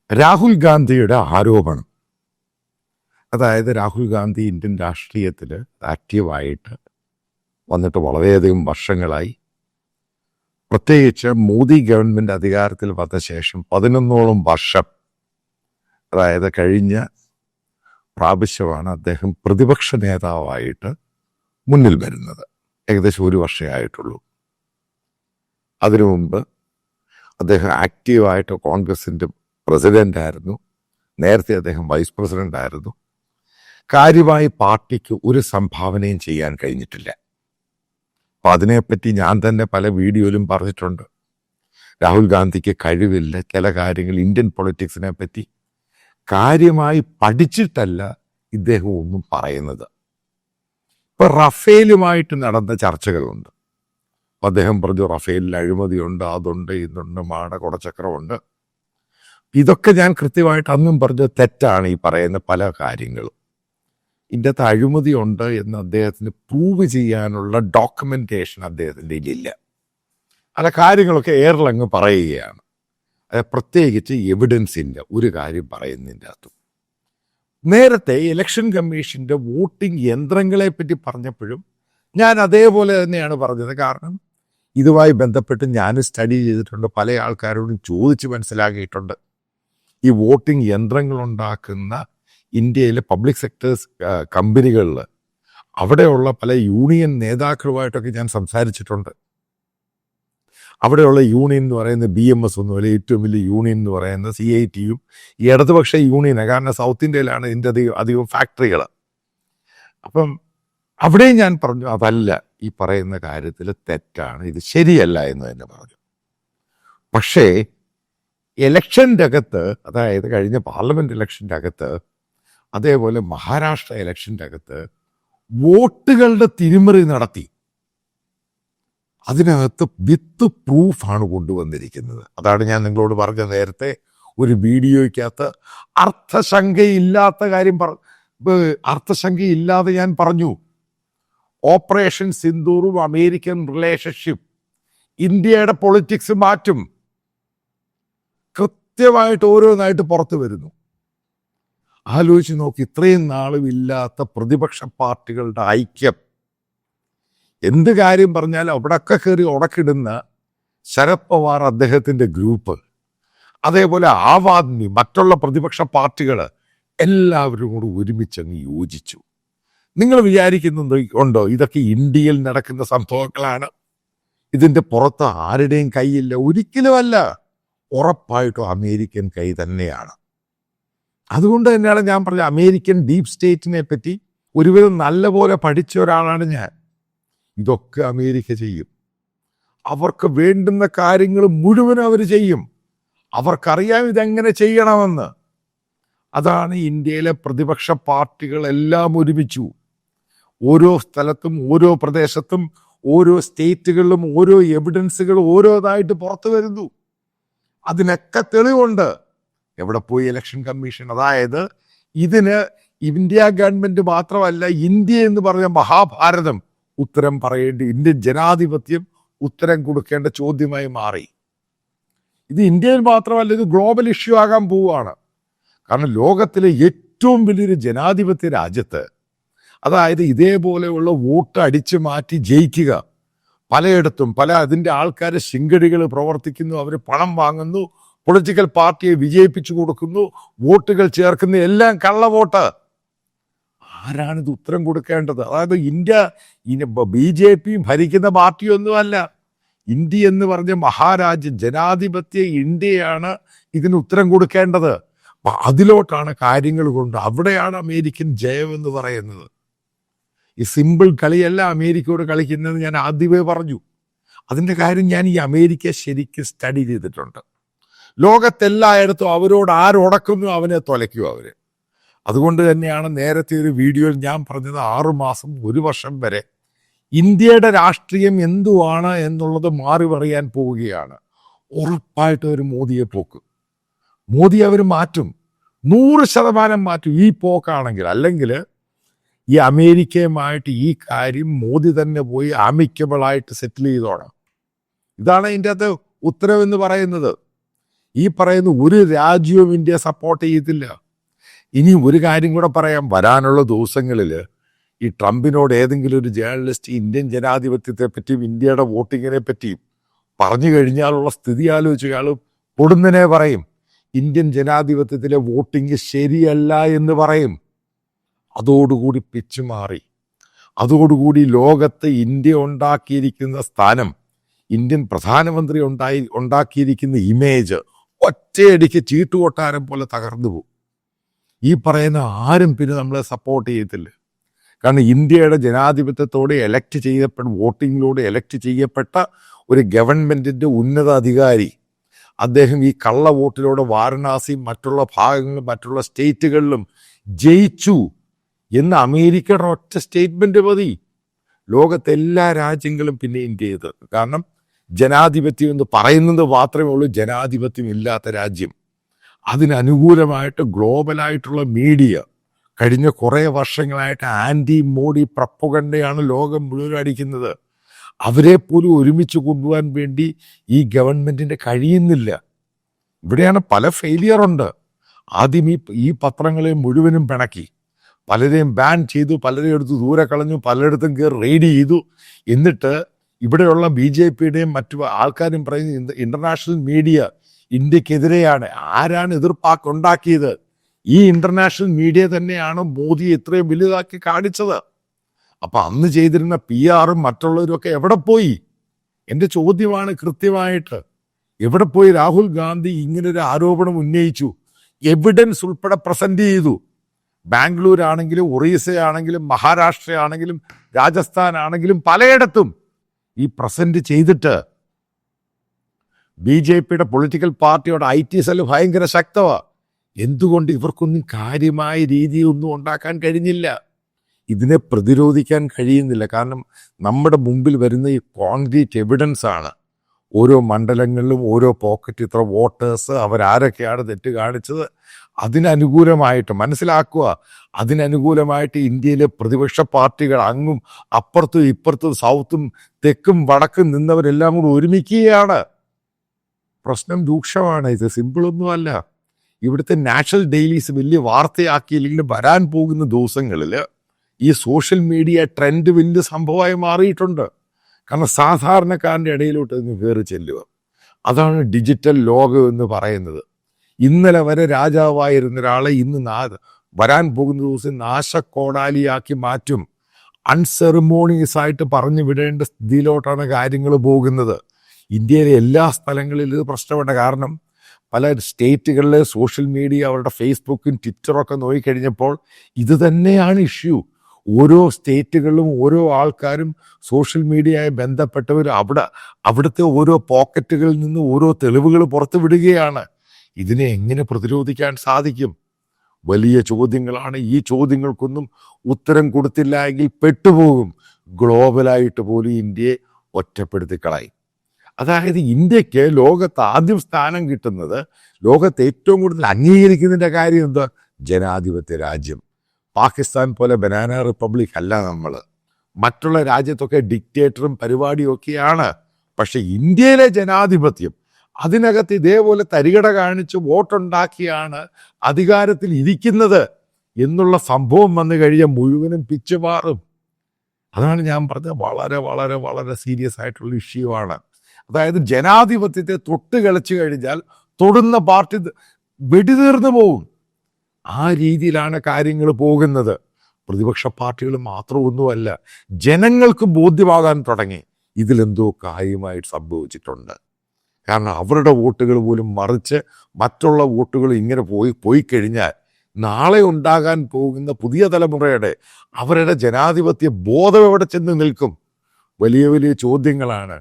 രാഹുൽ ഗാന്ധിയുടെ ആരോപണം, അതായത് രാഹുൽ ഗാന്ധി ഇന്ത്യൻ രാഷ്ട്രീയത്തിൽ ആക്റ്റീവായിട്ട് വന്നിട്ട് വളരെയധികം വർഷങ്ങളായി. പ്രത്യേകിച്ച് മോദി ഗവൺമെൻറ് അധികാരത്തിൽ വന്ന ശേഷം 11ഓളം വർഷം, അതായത് കഴിഞ്ഞ പ്രാവശ്യമാണ് അദ്ദേഹം പ്രതിപക്ഷ നേതാവായിട്ട് മുന്നിൽ വരുന്നത്. ഏകദേശം 1 വർഷമേ ആയിട്ടുള്ളൂ. അതിനു മുമ്പ് അദ്ദേഹം ആക്റ്റീവായിട്ട് കോൺഗ്രസിൻ്റെ പ്രസിഡൻ്റായിരുന്നു. നേരത്തെ അദ്ദേഹം വൈസ് പ്രസിഡൻ്റ് ആയിരുന്നു. കാര്യമായി പാർട്ടിക്ക് ഒരു സംഭാവനയും ചെയ്യാൻ കഴിഞ്ഞിട്ടില്ല. അപ്പം അതിനെപ്പറ്റി ഞാൻ തന്നെ പല വീഡിയോയിലും പറഞ്ഞിട്ടുണ്ട്. രാഹുൽ ഗാന്ധിക്ക് കഴിവില്ല. ചില കാര്യങ്ങൾ ഇന്ത്യൻ പൊളിറ്റിക്സിനെ പറ്റി കാര്യമായി പഠിച്ചിട്ടല്ല ഇദ്ദേഹം ഒന്നും പറയുന്നത്. ഇപ്പം റഫേലുമായിട്ട് നടന്ന ചർച്ചകളുണ്ട്. അദ്ദേഹം പറഞ്ഞു റഫേലിൽ അഴിമതിയുണ്ട്, അതുണ്ട്, ഇതുണ്ട്, കുടച്ചക്രമുണ്ട്. ഇതൊക്കെ ഞാൻ കൃത്യമായിട്ട് അന്നും പറഞ്ഞത് തെറ്റാണ്. ഈ പറയുന്ന പല കാര്യങ്ങളും ഇതിൻ്റെ അകത്ത് അഴിമതി ഉണ്ട് എന്ന് അദ്ദേഹത്തിന് പ്രൂവ് ചെയ്യാനുള്ള ഡോക്യുമെൻറ്റേഷൻ അദ്ദേഹത്തിൻ്റെ ഇല്ല. അല്ല, കാര്യങ്ങളൊക്കെ എയറിലങ്ങ് പറയുകയാണ്. പ്രത്യേകിച്ച് എവിഡൻസ് ഇല്ല ഒരു കാര്യം പറയുന്നതിൻ്റെ അകത്തും. നേരത്തെ ഇലക്ഷൻ കമ്മീഷൻ്റെ വോട്ടിംഗ് യന്ത്രങ്ങളെ പറ്റി പറഞ്ഞപ്പോഴും ഞാൻ അതേപോലെ തന്നെയാണ് പറഞ്ഞത്. കാരണം ഇതുമായി ബന്ധപ്പെട്ട് ഞാൻ സ്റ്റഡി ചെയ്തിട്ടുണ്ട്, പല ആൾക്കാരോടും ചോദിച്ച് മനസ്സിലാക്കിയിട്ടുണ്ട്. ഈ വോട്ടിംഗ് യന്ത്രങ്ങളുണ്ടാക്കുന്ന ഇന്ത്യയിലെ പബ്ലിക് സെക്ടേഴ്സ് കമ്പനികളിൽ അവിടെയുള്ള പല യൂണിയൻ നേതാക്കളുമായിട്ടൊക്കെ ഞാൻ സംസാരിച്ചിട്ടുണ്ട്. അവിടെയുള്ള യൂണിയൻ എന്ന് പറയുന്നത് BMS ഒന്നുമല്ല, ഏറ്റവും വലിയ യൂണിയൻ എന്ന് പറയുന്നത് CITയും ഈ ഇടതുപക്ഷ യൂണിയനാണ്. കാരണം സൗത്ത് ഇന്ത്യയിലാണ് ഇതിൻ്റെ അധികം ഫാക്ടറികൾ. അപ്പം അവിടെയും ഞാൻ പറഞ്ഞു അതല്ല, ഈ പറയുന്ന കാര്യത്തിൽ തെറ്റാണ്, ഇത് ശരിയല്ല എന്ന് തന്നെ പറഞ്ഞു. പക്ഷേ ഇലക്ഷൻ്റെ അകത്ത്, അതായത് കഴിഞ്ഞ പാർലമെൻറ്റ് ഇലക്ഷൻ്റെ അകത്ത്, അതേപോലെ മഹാരാഷ്ട്ര ഇലക്ഷൻ്റെ അകത്ത് വോട്ടുകളുടെ തിരിമറി നടത്തി. അതിനകത്ത് വിത്ത് പ്രൂഫാണ് കൊണ്ടുവന്നിരിക്കുന്നത്. അതാണ് ഞാൻ നിങ്ങളോട് പറഞ്ഞ നേരത്തെ ഒരു വീഡിയോയ്ക്കകത്ത് അർത്ഥശങ്കയില്ലാതെ ഞാൻ പറഞ്ഞു. ഓപ്പറേഷൻ സിന്ദൂറും അമേരിക്കൻ റിലേഷൻഷിപ്പ് ഇന്ത്യയുടെ പൊളിറ്റിക്സ് മാറ്റും. കൃത്യമായിട്ട് ഓരോന്നായിട്ട് പുറത്തു വരുന്നു. ആലോചിച്ച് നോക്കി, ഇത്രയും നാളും ഇല്ലാത്ത പ്രതിപക്ഷ പാർട്ടികളുടെ ഐക്യം. എന്ത് കാര്യം പറഞ്ഞാലും അവിടെയൊക്കെ കയറി ഉടക്കിടുന്ന ശരത് പവാർ, അദ്ദേഹത്തിൻ്റെ ഗ്രൂപ്പ്, അതേപോലെ ആം ആദ്മി, മറ്റുള്ള പ്രതിപക്ഷ പാർട്ടികൾ എല്ലാവരും കൂടി ഒരുമിച്ചങ്ങ് യോജിച്ചു. നിങ്ങൾ വിചാരിക്കുന്നത് ഉണ്ടോ ഇതൊക്കെ ഇന്ത്യയിൽ നടക്കുന്ന സംഭവങ്ങളാണ്, ഇതിൻ്റെ പുറത്ത് ആരുടെയും കൈയില്ല? ഒരിക്കലുമല്ല. ഉറപ്പായിട്ടും അമേരിക്കൻ കൈ തന്നെയാണ്. അതുകൊണ്ട് തന്നെയാണ് ഞാൻ പറഞ്ഞ അമേരിക്കൻ ഡീപ് സ്റ്റേറ്റിനെ പറ്റി ഒരുവിധം നല്ലപോലെ പഠിച്ച ഒരാളാണ് ഞാൻ. ഇതൊക്കെ അമേരിക്ക ചെയ്യും. അവർക്ക് വേണ്ടുന്ന കാര്യങ്ങൾ മുഴുവൻ അവർ ചെയ്യും. അവർക്കറിയാം ഇതെങ്ങനെ ചെയ്യണമെന്ന്. അതാണ് ഇന്ത്യയിലെ പ്രതിപക്ഷ പാർട്ടികളെല്ലാം ഒരുമിച്ചു. ഓരോ സ്ഥലത്തും, ഓരോ പ്രദേശത്തും, ഓരോ സ്റ്റേറ്റുകളിലും ഓരോ എവിഡൻസുകൾ ഓരോതായിട്ട് പുറത്തു വരുന്നു. അതിനൊക്കെ തെളിവുണ്ട്. എവിടെ പോയി ഇലക്ഷൻ കമ്മീഷൻ? അതായത് ഇതിന് ഇന്ത്യ ഗവൺമെൻറ് മാത്രമല്ല, ഇന്ത്യ എന്ന് പറഞ്ഞ മഹാഭാരതം ഉത്തരം പറയേണ്ടി, ഇന്ത്യൻ ജനാധിപത്യം ഉത്തരം കൊടുക്കേണ്ട ചോദ്യമായി മാറി. ഇത് ഇന്ത്യയിൽ മാത്രമല്ല, ഇത് ഗ്ലോബൽ ഇഷ്യൂ ആകാൻ പോവുകയാണ്. കാരണം ലോകത്തിലെ ഏറ്റവും വലിയൊരു ജനാധിപത്യ രാജ്യത്ത്, അതായത് ഇതേപോലെയുള്ള വോട്ട് അടിച്ചു മാറ്റി ജയിക്കുക, പലയിടത്തും അതിൻ്റെ ആൾക്കാർ ശിങ്കടികൾ പ്രവർത്തിക്കുന്നു, അവർ പണം വാങ്ങുന്നു, പൊളിറ്റിക്കൽ പാർട്ടിയെ വിജയിപ്പിച്ചു കൊടുക്കുന്നു, വോട്ടുകൾ ചേർക്കുന്ന എല്ലാം കള്ളവോട്ട്. ആരാണിത് ഉത്തരം കൊടുക്കേണ്ടത്? അതായത് ഇന്ത്യ BJP ഭരിക്കുന്ന പാർട്ടിയൊന്നുമല്ല. ഇന്ത്യ എന്ന് പറഞ്ഞ മഹാരാജ്യം, ജനാധിപത്യ ഇന്ത്യയാണ് ഇതിന് ഉത്തരം കൊടുക്കേണ്ടത്. അതിലോട്ടാണ് കാര്യങ്ങൾ കൊണ്ട്, അവിടെയാണ് അമേരിക്കൻ ജയം എന്ന് പറയുന്നത്. ഈ സിമ്പിൾ കളിയല്ല അമേരിക്കയോട് കളിക്കുന്നത്. ഞാൻ ആദ്യമേ പറഞ്ഞു. അതിൻ്റെ കാര്യം ഞാൻ ഈ അമേരിക്ക ശരിക്കും സ്റ്റഡി ചെയ്തിട്ടുണ്ട്. ലോകത്തെല്ലായിടത്തും അവരോട് ആരുടക്കുന്നു അവനെ തുലയ്ക്കും അവർ. അതുകൊണ്ട് തന്നെയാണ് നേരത്തെ ഒരു വീഡിയോയിൽ ഞാൻ പറഞ്ഞത് 6 മാസം 1 വർഷം വരെ ഇന്ത്യയുടെ രാഷ്ട്രീയം എന്തുവാണ് എന്നുള്ളത് മാറി പറയാൻ പോവുകയാണ്. ഉറപ്പായിട്ടും ഒരു മോദിയെ പോക്ക്, മോദി അവർ മാറ്റും, 100% മാറ്റും ഈ പോക്കാണെങ്കിൽ. അല്ലെങ്കിൽ ഈ അമേരിക്കയുമായിട്ട് ഈ കാര്യം മോദി തന്നെ പോയി ആമിക്കബിളായിട്ട് സെറ്റിൽ ചെയ്തോണം. ഇതാണ് ഇതിൻ്റെ അകത്ത് ഉത്തരവെന്ന് പറയുന്നത്. ഈ പറയുന്ന ഒരു രാജ്യവും ഇന്ത്യയെ സപ്പോർട്ട് ചെയ്യത്തില്ല. ഇനി ഒരു കാര്യം കൂടെ പറയാം, വരാനുള്ള ദിവസങ്ങളിൽ ഈ ട്രംപിനോട് ഏതെങ്കിലും ഒരു ജേർണലിസ്റ്റ് ഇന്ത്യൻ ജനാധിപത്യത്തെ പറ്റിയും ഇന്ത്യയുടെ വോട്ടിങ്ങിനെ പറ്റിയും പറഞ്ഞു കഴിഞ്ഞാലുള്ള സ്ഥിതി ആലോചിച്ച് അയാൾ പൊടുന്നനെ പറയും ഇന്ത്യൻ ജനാധിപത്യത്തിലെ വോട്ടിങ് ശരിയല്ല എന്ന് പറയും. അതോടുകൂടി പിച്ചു മാറി. അതോടുകൂടി ലോകത്ത് ഇന്ത്യ ഉണ്ടാക്കിയിരിക്കുന്ന സ്ഥാനം, ഇന്ത്യൻ പ്രധാനമന്ത്രി ഉണ്ടാക്കിയിരിക്കുന്ന ഇമേജ് ഒറ്റയടിക്ക് ചീട്ടുകൊട്ടാരം പോലെ തകർന്നു പോകും. ഈ പറയുന്ന ആരും പിന്നെ നമ്മളെ സപ്പോർട്ട് ചെയ്യത്തില്ല. കാരണം ഇന്ത്യയുടെ ജനാധിപത്യത്തോടെ വോട്ടിങ്ങിലൂടെ എലക്ട് ചെയ്യപ്പെട്ട ഒരു ഗവൺമെൻറ്റിൻ്റെ ഉന്നത അധികാരി അദ്ദേഹം ഈ കള്ള വോട്ടിലൂടെ വാരണാസിയും മറ്റുള്ള ഭാഗങ്ങളിലും മറ്റുള്ള സ്റ്റേറ്റുകളിലും ജയിച്ചു എന്ന് അമേരിക്കയുടെ ഒറ്റ സ്റ്റേറ്റ്മെൻറ്റ് മതി. ലോകത്തെ എല്ലാ രാജ്യങ്ങളും പിന്നെ ഇന്ത്യ ചെയ്ത്. കാരണം ജനാധിപത്യം എന്ന് പറയുന്നത് മാത്രമേ ഉള്ളൂ ജനാധിപത്യം ഇല്ലാത്ത രാജ്യം. അതിനനുകൂലമായിട്ട് ഗ്ലോബലായിട്ടുള്ള മീഡിയ കഴിഞ്ഞ കുറേ വർഷങ്ങളായിട്ട് ആൻറ്റി മോഡി പ്രൊപ്പഗണ്ടയാണ് ലോകം മുഴുവൻ അടിക്കുന്നത്. അവരെ പോലും ഒരുമിച്ച് കൊണ്ടുപോകാൻ വേണ്ടി ഈ ഗവൺമെൻറ്റിന് കഴിയുന്നില്ല. ഇവിടെയാണ് പല ഫെയിലിയറുണ്ട്. ആദ്യം ഈ പത്രങ്ങളെ മുഴുവനും പിണക്കി, പലരെയും ബാൻ ചെയ്തു, പലരെയും എടുത്ത് ദൂരെ കളഞ്ഞു, പലയിടത്തും കയറി റെയ്ഡ് ചെയ്തു. എന്നിട്ട് ഇവിടെയുള്ള BJPയുടെയും മറ്റു ആൾക്കാരും പറയുന്നത് ഇൻ്റർനാഷണൽ മീഡിയ ഇന്ത്യക്കെതിരെയാണ്. ആരാണ് എതിർപ്പാക്കുണ്ടാക്കിയത്? ഈ ഇൻ്റർനാഷണൽ മീഡിയ തന്നെയാണ് മോദിയെ ഇത്രയും വലുതാക്കി കാണിച്ചത്. അപ്പം അന്ന് ചെയ്തിരുന്ന PR-ഉം മറ്റുള്ളവരും ഒക്കെ എവിടെ പോയി? എൻ്റെ ചോദ്യമാണ് കൃത്യമായിട്ട്. എവിടെ പോയി? രാഹുൽ ഗാന്ധി ഇങ്ങനൊരു ആരോപണം ഉന്നയിച്ചു, എവിഡൻസ് ഉൾപ്പെടെ പ്രസന്റ് ചെയ്തു. ബാംഗ്ലൂരാണെങ്കിലും ഒറീസയാണെങ്കിലും മഹാരാഷ്ട്രയാണെങ്കിലും രാജസ്ഥാൻ ആണെങ്കിലും പലയിടത്തും ഈ പ്രസന്റ് ചെയ്തിട്ട് BJPയുടെ പൊളിറ്റിക്കൽ പാർട്ടിയുടെ IT സെൽ ഭയങ്കര ശക്തമാണ്. എന്തുകൊണ്ട് ഇവർക്കൊന്നും കാര്യമായ രീതിയൊന്നും ഉണ്ടാക്കാൻ കഴിഞ്ഞില്ല? ഇതിനെ പ്രതിരോധിക്കാൻ കഴിയുന്നില്ല. കാരണം നമ്മുടെ മുമ്പിൽ വരുന്ന ഈ കോൺക്രീറ്റ് എവിഡൻസ് ആണ്. ഓരോ മണ്ഡലങ്ങളിലും ഓരോ പോക്കറ്റ് ഇത്ര വോട്ടേഴ്സ്, അവരാരൊക്കെയാണ് തെറ്റ് കാണിച്ചത്, അതിനനുകൂലമായിട്ട് മനസ്സിലാക്കുക. അതിനനുകൂലമായിട്ട് ഇന്ത്യയിലെ പ്രതിപക്ഷ പാർട്ടികൾ അങ്ങും അപ്പുറത്തും ഇപ്പുറത്തും സൗത്തും തെക്കും വടക്കും നിന്നവരെല്ലാം കൂടി ഒരുമിക്കുകയാണ്. പ്രശ്നം രൂക്ഷമാണ്. ഇത് സിമ്പിളൊന്നുമല്ല. ഇവിടുത്തെ നാഷണൽ ഡെയിലീസ് വലിയ വാർത്തയാക്കിയില്ലെങ്കിലും വരാൻ പോകുന്ന ദിവസങ്ങളിൽ ഈ സോഷ്യൽ മീഡിയ ട്രെൻഡ് വലിയ സംഭവമായി മാറിയിട്ടുണ്ട്. കാരണം സാധാരണക്കാരൻ്റെ ഇടയിലോട്ട് അങ്ങ് കയറി ചെല്ലുക. അതാണ് ഡിജിറ്റൽ ലോകം എന്ന് പറയുന്നത്. ഇന്നലെ വരെ രാജാവായിരുന്ന ഒരാളെ ഇന്ന് വരാൻ പോകുന്ന ദിവസം നാശക്കോടാലിയാക്കി മാറ്റും. അൺസെറിമോണിയസ് ആയിട്ട് പറഞ്ഞു വിടേണ്ട സ്ഥിതിയിലോട്ടാണ് കാര്യങ്ങൾ പോകുന്നത്. ഇന്ത്യയിലെ എല്ലാ സ്ഥലങ്ങളിലും ഇത് പ്രശ്നമുണ്ട്. കാരണം പല സ്റ്റേറ്റുകളിലെ സോഷ്യൽ മീഡിയ അവരുടെ ഫേസ്ബുക്കും ട്വിറ്ററൊക്കെ നോക്കിക്കഴിഞ്ഞപ്പോൾ ഇത് തന്നെയാണ് ഇഷ്യൂ. ഓരോ സ്റ്റേറ്റുകളിലും ഓരോ ആൾക്കാരും സോഷ്യൽ മീഡിയയായി ബന്ധപ്പെട്ടവർ അവിടുത്തെ ഓരോ പോക്കറ്റുകളിൽ നിന്ന് ഓരോ തെളിവുകൾ പുറത്തു വിടുകയാണ്. ഇതിനെ എങ്ങനെ പ്രതിരോധിക്കാൻ സാധിക്കും? വലിയ ചോദ്യങ്ങളാണ്. ഈ ചോദ്യങ്ങൾക്കൊന്നും ഉത്തരം കൊടുത്തില്ല എങ്കിൽ പെട്ടുപോകും. ഗ്ലോബലായിട്ട് പോലും ഇന്ത്യയെ ഒറ്റപ്പെടുത്തി കളയും. അതായത് ഇന്ത്യക്ക് ലോകത്ത് ആദ്യം സ്ഥാനം കിട്ടുന്നത്, ലോകത്ത് ഏറ്റവും കൂടുതൽ അംഗീകരിക്കുന്നതിൻ്റെ കാര്യം എന്താ? ജനാധിപത്യ രാജ്യം. പാകിസ്ഥാൻ പോലെ ബനാന റിപ്പബ്ലിക് അല്ല നമ്മൾ. മറ്റുള്ള രാജ്യത്തൊക്കെ ഡിക്റ്റേറ്ററും പരിപാടിയും ഒക്കെയാണ്. പക്ഷെ ഇന്ത്യയിലെ ജനാധിപത്യം, അതിനകത്ത് ഇതേപോലെ തരികട കാണിച്ച് വോട്ടുണ്ടാക്കിയാണ് അധികാരത്തിൽ ഇരിക്കുന്നത് എന്നുള്ള സംഭവം വന്നു കഴിഞ്ഞാൽ മുഴുവനും പിച്ചുമാറും. അതാണ് ഞാൻ പറഞ്ഞത്, വളരെ വളരെ വളരെ സീരിയസ് ആയിട്ടുള്ള ഇഷ്യൂ ആണ്. അതായത് ജനാധിപത്യത്തെ തൊട്ട് കളിച്ചു കഴിഞ്ഞാൽ തൊടുന്ന പാർട്ടി വെടിതീർന്നു പോകും. ആ രീതിയിലാണ് കാര്യങ്ങൾ പോകുന്നത്. പ്രതിപക്ഷ പാർട്ടികൾ മാത്രമൊന്നുമല്ല, ജനങ്ങൾക്ക് ബോധ്യമാകാൻ തുടങ്ങി ഇതിലെന്തോ കാര്യമായിട്ട് സംഭവിച്ചിട്ടുണ്ട്. കാരണം അവരുടെ വോട്ടുകൾ പോലും മറിച്ച് മറ്റുള്ള വോട്ടുകൾ ഇങ്ങനെ പോയി കഴിഞ്ഞാൽ നാളെ ഉണ്ടാകാൻ പോകുന്ന പുതിയ തലമുറയുടെ അവരുടെ ജനാധിപത്യ ബോധം എവിടെ ചെന്ന് നിൽക്കും? വലിയ വലിയ ചോദ്യങ്ങളാണ്.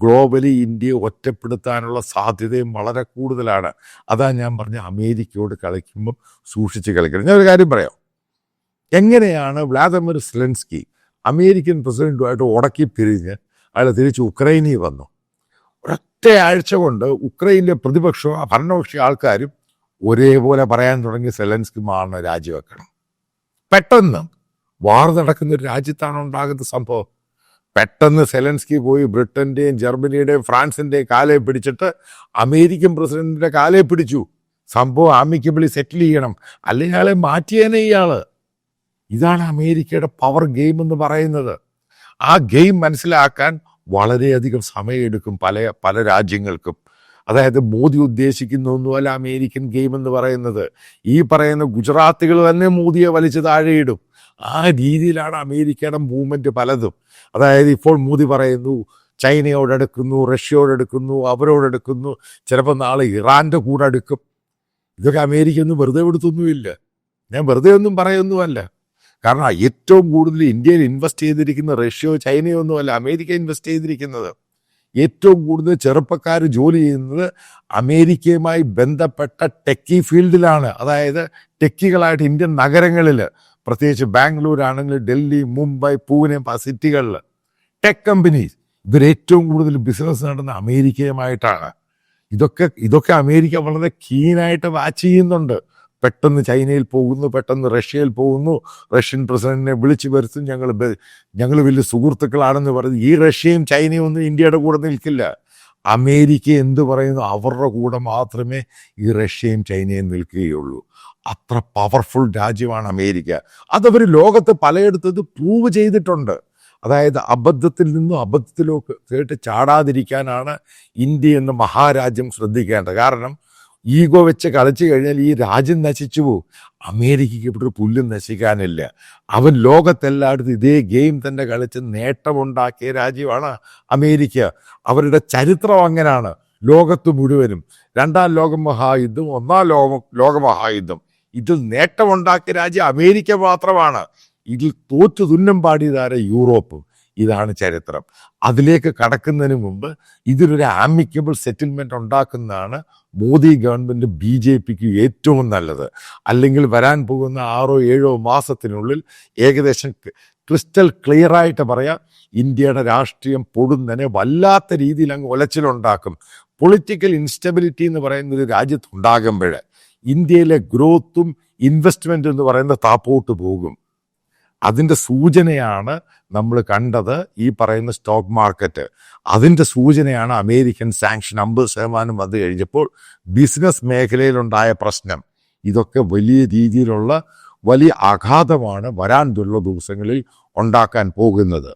ഗ്ലോബലി ഇന്ത്യയെ ഒറ്റപ്പെടുത്താനുള്ള സാധ്യതയും വളരെ കൂടുതലാണ്. അതാ ഞാൻ പറഞ്ഞ അമേരിക്കയോട് കളിക്കുമ്പം സൂക്ഷിച്ച് കളിക്കണം. ഞാൻ ഒരു കാര്യം പറയാം. എങ്ങനെയാണ് വ്ളാദിമിർ സെലൻസ്കി അമേരിക്കൻ പ്രസിഡന്റുമായിട്ട് ഉടക്കി പിരിഞ്ഞ് അയാൾ തിരിച്ച് ഉക്രൈനിൽ വന്നു? ഒരൊറ്റ ആഴ്ച കൊണ്ട് ഉക്രൈനിലെ പ്രതിപക്ഷവും ഭരണപക്ഷ ആൾക്കാരും ഒരേപോലെ പറയാൻ തുടങ്ങി, സെലൻസ്കി മാറിന് രാജിവെക്കണം. പെട്ടെന്ന് വാർ നടക്കുന്ന ഒരു രാജ്യത്താണ് ഉണ്ടാകുന്ന സംഭവം. പെട്ടെന്ന് സെലൻസ്കി പോയി ബ്രിട്ടൻ്റെയും ജർമ്മനിയുടെയും ഫ്രാൻസിൻ്റെയും കാലെ പിടിച്ചിട്ട് അമേരിക്കൻ പ്രസിഡന്റിന്റെ കാലെ പിടിച്ചു. സംഭവം ആമിക്കബിളി സെറ്റിൽ ചെയ്യണം, അല്ലെങ്കിൽ അയാളെ മാറ്റിയേനെ ഇയാള്. ഇതാണ് അമേരിക്കയുടെ പവർ ഗെയിം എന്ന് പറയുന്നത്. ആ ഗെയിം മനസ്സിലാക്കാൻ വളരെയധികം സമയമെടുക്കും പല രാജ്യങ്ങൾക്കും. അതായത് മോദി ഉദ്ദേശിക്കുന്ന ഒന്നുമല്ല അമേരിക്കൻ ഗെയിം എന്ന് പറയുന്നത്. ഈ പറയുന്ന ഗുജറാത്തികൾ തന്നെ മോദിയെ വലിച്ച് താഴെയിടും. ആ രീതിയിലാണ് അമേരിക്കയുടെ മൂവ്മെന്റ് പലതും. അതായത് ഇപ്പോൾ മോദി പറയുന്നു ചൈനയോടടുക്കുന്നു, റഷ്യയോടടുക്കുന്നു, അവരോടടുക്കുന്നു, ചിലപ്പോൾ നാളെ ഇറാൻ്റെ കൂടെ അടുക്കും. ഇതൊക്കെ അമേരിക്ക ഒന്നും വെറുതെ കൊടുത്തൊന്നുമില്ല. ഞാൻ വെറുതെ ഒന്നും പറയൊന്നുമല്ല. കാരണം ഏറ്റവും കൂടുതൽ ഇന്ത്യയിൽ ഇൻവെസ്റ്റ് ചെയ്തിരിക്കുന്ന റഷ്യയോ ചൈനയോ ഒന്നുമല്ല, അമേരിക്ക ഇൻവെസ്റ്റ് ചെയ്തിരിക്കുന്നത്. ഏറ്റവും കൂടുതൽ ചെറുപ്പക്കാർ ജോലി ചെയ്യുന്നത് അമേരിക്കയുമായി ബന്ധപ്പെട്ട ടെക്കി ഫീൽഡിലാണ്. അതായത് ടെക്കികളായിട്ട് ഇന്ത്യൻ നഗരങ്ങളിൽ, പ്രത്യേകിച്ച് ബാംഗ്ലൂർ ആണെങ്കിൽ ഡൽഹി, മുംബൈ, പൂനെ സിറ്റികളിൽ ടെക് കമ്പനീസ്, ഇവരേറ്റവും കൂടുതൽ ബിസിനസ് നടന്ന അമേരിക്കയുമായിട്ടാണ്. ഇതൊക്കെ അമേരിക്ക വളരെ കീനായിട്ട് വാച്ച് ചെയ്യുന്നുണ്ട്. പെട്ടെന്ന് ചൈനയിൽ പോകുന്നു, പെട്ടെന്ന് റഷ്യയിൽ പോകുന്നു, റഷ്യൻ പ്രസിഡന്റിനെ വിളിച്ചു വരുത്തും, ഞങ്ങൾ വലിയ സുഹൃത്തുക്കളാണെന്ന് പറയുന്നു. ഈ റഷ്യയും ചൈനയും ഒന്നും ഇന്ത്യയുടെ കൂടെ നിൽക്കില്ല. അമേരിക്ക എന്ത് പറയുന്നു, അവരുടെ കൂടെ മാത്രമേ ഈ റഷ്യയും ചൈനയും നിൽക്കുകയുള്ളൂ. അത്ര പവർഫുൾ രാജ്യമാണ് അമേരിക്ക. അതവർ ലോകത്ത് പലയിടത്തും പ്രൂവ് ചെയ്തിട്ടുണ്ട്. അതായത് അബദ്ധത്തിൽ നിന്നും അബദ്ധത്തിലേക്ക് കേട്ട് ചാടാതിരിക്കാനാണ് ഇന്ത്യ എന്ന മഹാരാജ്യം ശ്രദ്ധിക്കേണ്ടത്. കാരണം ഈഗോ വെച്ച് കളിച്ചു കഴിഞ്ഞാൽ ഈ രാജ്യം നശിച്ചു പോകും. അമേരിക്കയ്ക്ക് ഇവിടെ ഒരു പുല്ലും നശിക്കാനില്ല. അവൻ ലോകത്തെല്ലായിടത്തും ഇതേ ഗെയിം തന്നെ കളിച്ച് നേട്ടമുണ്ടാക്കിയ രാജ്യമാണ് അമേരിക്ക. അവരുടെ ചരിത്രം അങ്ങനെയാണ്. ലോകത്ത് മുഴുവനും രണ്ടാം ലോകമഹായുദ്ധം, ഒന്നാം ലോകമഹായുദ്ധം, ഇതിൽ നേട്ടമുണ്ടാക്കിയ രാജ്യം അമേരിക്ക മാത്രമാണ്. ഇതിൽ തോറ്റു തുന്നം പാടിയതാര യൂറോപ്പ്. ഇതാണ് ചരിത്രം. അതിലേക്ക് കടക്കുന്നതിന് മുമ്പ് ഇതിലൊരു ആമിക്കബിൾ സെറ്റിൽമെന്റ് ഉണ്ടാക്കുന്നതാണ് മോദി ഗവൺമെന്റ് BJPക്ക് ഏറ്റവും നല്ലത്. അല്ലെങ്കിൽ വരാൻ പോകുന്ന 6-7 മാസത്തിനുള്ളിൽ ഏകദേശം ക്രിസ്റ്റൽ ക്ലിയറായിട്ട് പറയാം, ഇന്ത്യയുടെ രാഷ്ട്രീയം പൊടുന്നനെ വല്ലാത്ത രീതിയിൽ അങ്ങ് ഒലച്ചിലുണ്ടാക്കും. പൊളിറ്റിക്കൽ ഇൻസ്റ്റബിലിറ്റി എന്ന് പറയുന്ന ഒരു രാജ്യത്തുണ്ടാകുമ്പോൾ ഇന്ത്യയിലെ ഗ്രോത്തും ഇൻവെസ്റ്റ്മെന്റ് എന്ന് പറയുന്ന താപ്പോട്ട് പോകും. അതിൻ്റെ സൂചനയാണ് നമ്മൾ കണ്ടത് ഈ പറയുന്ന സ്റ്റോക്ക് മാർക്കറ്റ്. അതിൻ്റെ സൂചനയാണ് അമേരിക്കൻ സാങ്ഷൻ 50% വന്നു കഴിഞ്ഞപ്പോൾ ബിസിനസ് മേഖലയിലുണ്ടായ പ്രശ്നം. ഇതൊക്കെ വലിയ രീതിയിലുള്ള വലിയ ആഘാതമാണ് വരാനുള്ള ദിവസങ്ങളിൽ ഉണ്ടാക്കാൻ പോകുന്നത്.